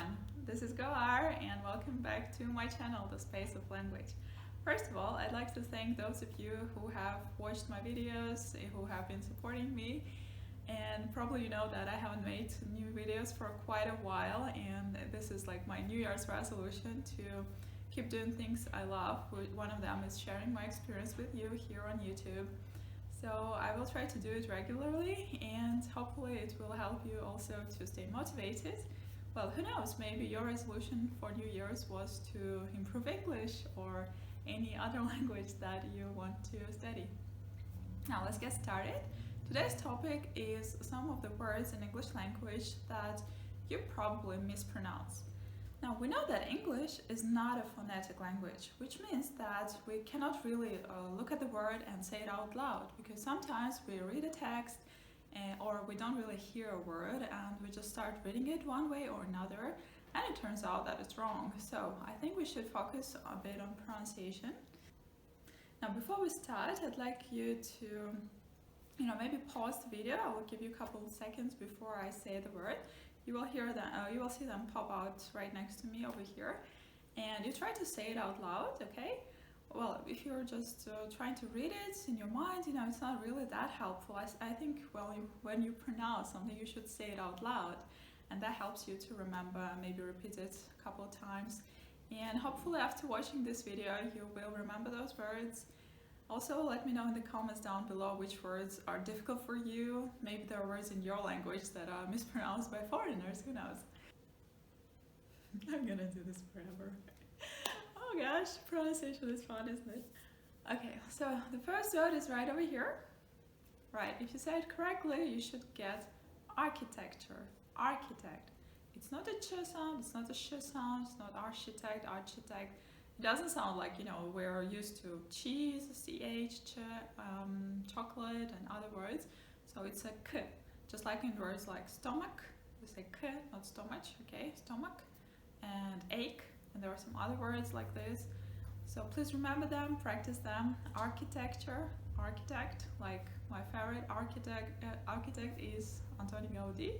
everyone, this is Goar and welcome back to my channel, The Space of Language. First of all, I'd like to thank those of you who have watched my videos, who have been supporting me, and probably you know that I haven't made new videos for quite a while, and this is like my New Year's resolution to keep doing things I love. One of them is sharing my experience with you here on YouTube. So I will try to do it regularly and hopefully it will help you also to stay motivated. Well, who knows, maybe your resolution for New Year's was to improve English or any other language that you want to study. Now let's get started. Today's topic is some of the words in English language that you probably mispronounce. Now we know that English is not a phonetic language, which means that we cannot really look at the word and say it out loud, because sometimes we read a text or we don't really hear a word and we just start reading it one way or another and it turns out that it's wrong. So I think we should focus a bit on pronunciation. Now before we start, I'd like you to maybe pause the video. I will give you a couple of seconds before I say the word. You will hear them, you will see them pop out right next to me over here, and you try to say it out loud, okay? Well, if you're just trying to read it in your mind, it's not really that helpful. I think, well, when you pronounce something, you should say it out loud, and that helps you to remember, maybe repeat it a couple of times, and hopefully after watching this video, you will remember those words. Also, let me know in the comments down below which words are difficult for you. Maybe there are words in your language that are mispronounced by foreigners, who knows? I'm gonna do this forever. Oh gosh, pronunciation is fun, isn't it? Okay, so the first word is right over here. Right, if you say it correctly, you should get architecture, architect. It's not a ch sound, it's not a sh sound, it's not architect, architect. It doesn't sound like, we're used to cheese, ch, chocolate and other words. So it's a k, just like in words like stomach, we say k, not stomach, okay, stomach, and ache, and there are some other words like this. So please remember them, practice them. Architecture, architect, like my favorite architect is Antonio Gaudi.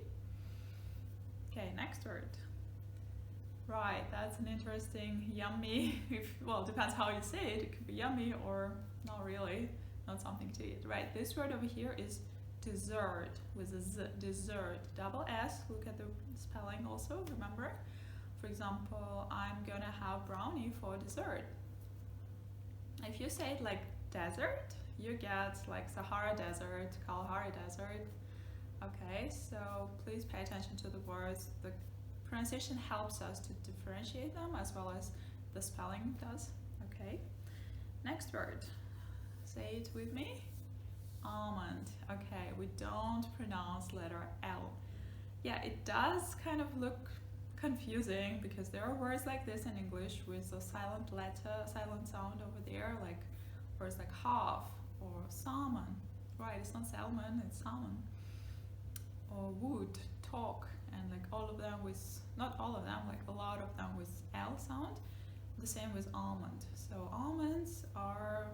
Okay, next word. Right, that's an interesting, yummy, well, depends how you say it. It could be yummy or not really, not something to eat. Right, this word over here is dessert with a z, dessert, double S. Look at the spelling also, remember? For example, I'm gonna have brownie for dessert. If you say it like desert, you get like Sahara Desert, Kalahari Desert. Okay, so please pay attention to the words. The pronunciation helps us to differentiate them as well as the spelling does. Okay, next word, say it with me. Almond. Okay, we don't pronounce letter L. Yeah, it does kind of look confusing because there are words like this in English with a silent sound over there, like words like half or salmon. Right, it's not salmon, it's salmon. Or wood, talk, and like all of them with, not all of them, like a lot of them with L sound. The same with almond. So almonds are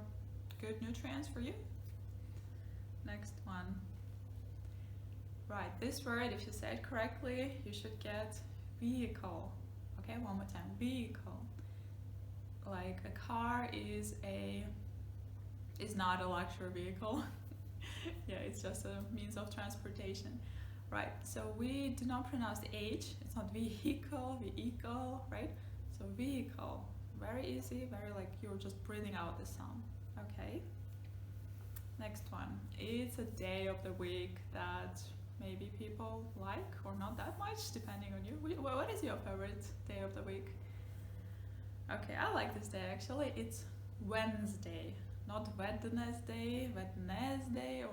good nutrients for you. Next one. Right, this word, if you say it correctly, you should get vehicle. Okay, one more time, vehicle. Like a car is not a luxury vehicle. Yeah, it's just a means of transportation. Right, so we do not pronounce the H, it's not vehicle, right? So vehicle, very easy, very like you're just breathing out the sound, okay? Next one, it's a day of the week that maybe people like or not that much, depending on you. What is your favorite day of the week? Okay, I like this day actually, it's Wednesday, not Wednesday,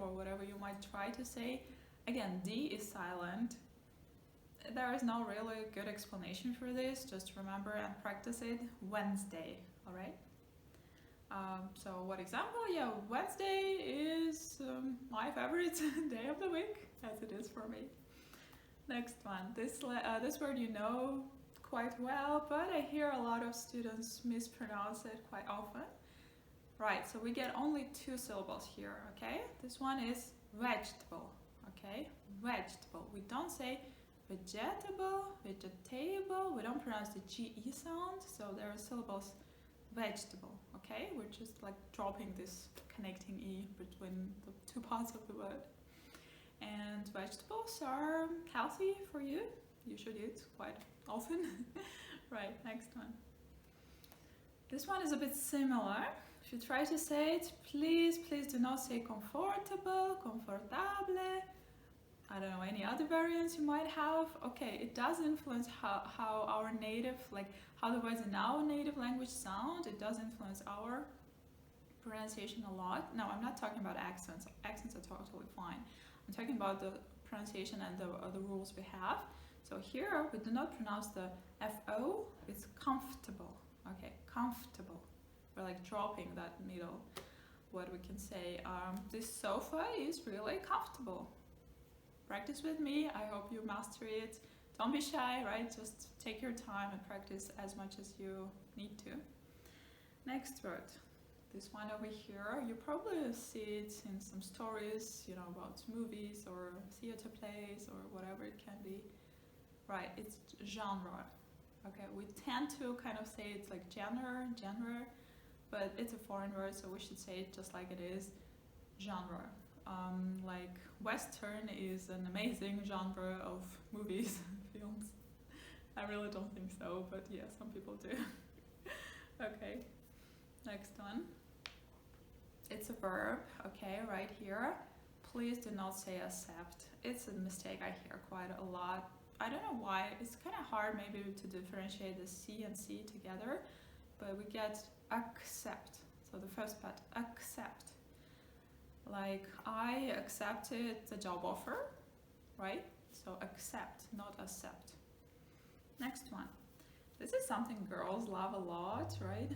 or whatever you might try to say. Again, D is silent. There is no really good explanation for this. Just remember and practice it. Wednesday, all right? So what example? Yeah, Wednesday is my favorite day of the week, as it is for me. Next one. This word you know quite well, but I hear a lot of students mispronounce it quite often. Right, so we get only 2 syllables here, okay? This one is vegetable. Okay, vegetable. We don't say vegetable, vegetable. We don't pronounce the GE sound, so there are syllables vegetable, okay? We're just like dropping this connecting E between the two parts of the word. And vegetables are healthy for you. You should eat quite often. Right, next one. This one is a bit similar. If you try to say it, please do not say comfortable, confortable. I don't know, any other variants you might have. Okay, it does influence how our native, like how the words in our native language sound. It does influence our pronunciation a lot. Now, I'm not talking about accents. Accents are totally fine. I'm talking about the pronunciation and the rules we have. So here, we do not pronounce the FO, it's comfortable. Okay, comfortable. We're like dropping that middle. What we can say, this sofa is really comfortable. Practice with me. I hope you master it. Don't be shy, right? Just take your time and practice as much as you need to. Next word. This one over here, you probably see it in some stories, you know, about movies or theater plays or whatever it can be. Right, it's genre. Okay, we tend to kind of say it's like genre, but it's a foreign word, so we should say it just like it is, genre. Like Western is an amazing genre of movies, films. I really don't think so, but yeah, some people do. Okay, next one. It's a verb, okay, right here. Please do not say accept. It's a mistake I hear quite a lot. I don't know why. It's kind of hard maybe to differentiate the C and C together, but we get accept. So the first part, accept. Like, I accepted the job offer, right? So accept, not accept. Next one. This is something girls love a lot, right?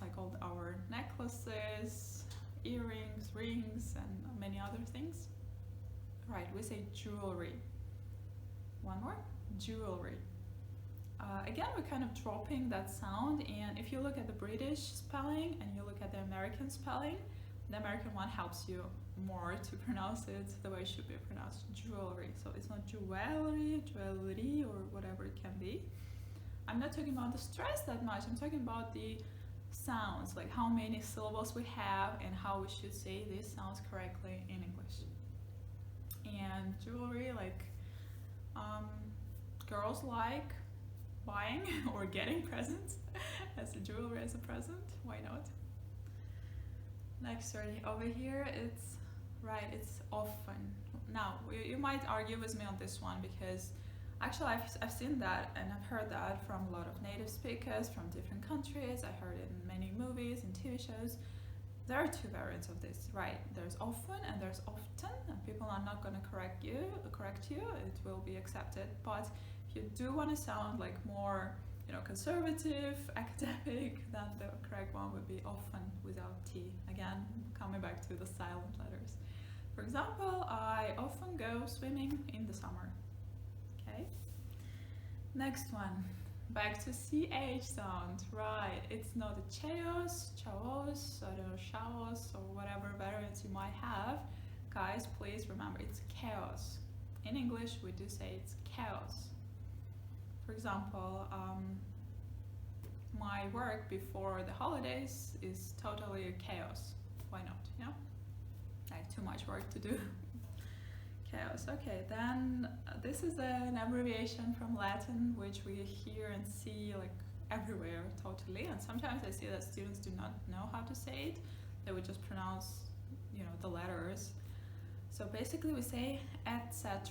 Like all our necklaces, earrings, rings, and many other things. Right, we say jewelry. One more, jewelry. Again, we're kind of dropping that sound, and if you look at the British spelling and you look at the American spelling, the American one helps you more to pronounce it the way it should be pronounced, jewelry. So it's not jewelry, jewelry, or whatever it can be. I'm not talking about the stress that much, I'm talking about the sounds, like how many syllables we have and how we should say these sounds correctly in English. And jewelry, like, girls like buying or getting presents as a jewelry as a present, why not? Next word over here, it's right, it's often. Now, you might argue with me on this one because actually I've seen that and I've heard that from a lot of native speakers from different countries. I heard it in many movies and TV shows. There are two variants of this, right? There's often and there's often, and people are not going to correct you, it will be accepted. But if you do want to sound like more, you know, conservative, academic, then the correct one would be often without T. Again, coming back to the silent letters. For example, I often go swimming in the summer. Okay. Next one. Back to CH sound, right? It's not a chaos, chaos, I don't know, showers, or whatever variants you might have. Guys, please remember, it's chaos. In English, we do say it's chaos. For example, my work before the holidays is totally a chaos. Why not, yeah? I have too much work to do. Chaos. Okay, then this is an abbreviation from Latin, which we hear and see like everywhere totally. And sometimes I see that students do not know how to say it. They would just pronounce, you know, the letters. So basically we say etc.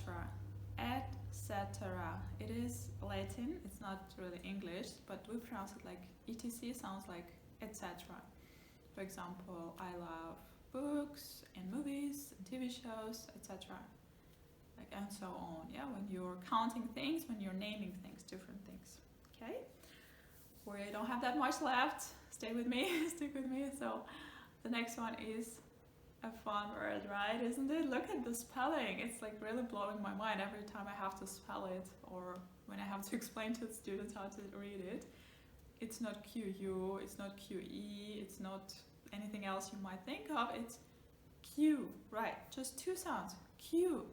Etc. It is Latin. It's not really English, but we pronounce it like etc. Sounds like etc. For example, I love books and movies and TV shows, etc. Like, and so on, yeah, when you're counting things, when you're naming things, different things, okay? We don't have that much left, stay with me, stick with me. So the next one is a fun word, right, isn't it? Look at the spelling, it's like really blowing my mind every time I have to spell it, or when I have to explain to the students how to read it. It's not QU, it's not QE, it's not anything else you might think of, it's Q, right, just two sounds, Q.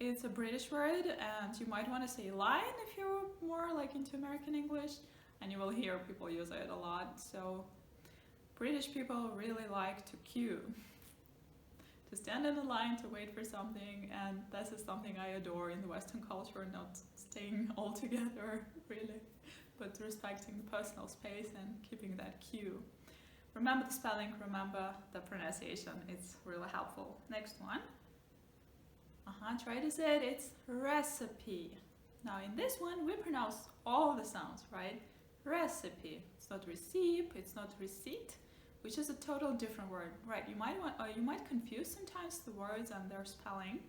it's a British word, and you might want to say line if you're more like into American English, and you will hear people use it a lot. So British people really like to queue, to stand in a line to wait for something, and this is something I adore in the Western culture, not staying all together really, but respecting the personal space and keeping that queue. Remember the spelling, remember the pronunciation, it's really helpful. Next one. Try to say it, it's recipe. Now in this one we pronounce all the sounds, right? Recipe. It's not receipt, it's not receipt, which is a total different word, right? You might confuse sometimes the words and their spelling.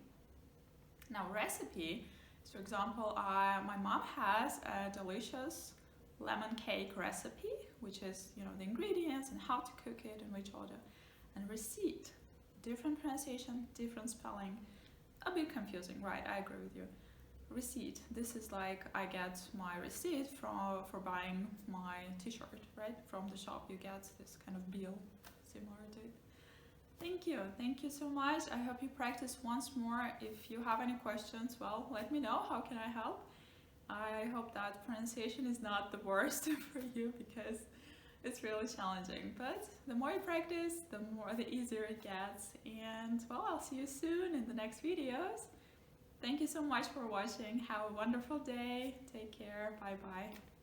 Now recipe, for example, my mom has a delicious lemon cake recipe, which is, you know, the ingredients and how to cook it and which order. And receipt, different pronunciation, different spelling, a bit confusing, right? I agree with you. Receipt, this is like I get my receipt for buying my t-shirt, right? From the shop you get this kind of bill similar to it. Thank you so much. I hope you practice once more. If you have any questions, well, let me know. How can I help? I hope that pronunciation is not the worst for you, because it's really challenging, but the more you practice, the easier it gets. And well, I'll see you soon in the next videos. Thank you so much for watching. Have a wonderful day. Take care. Bye bye.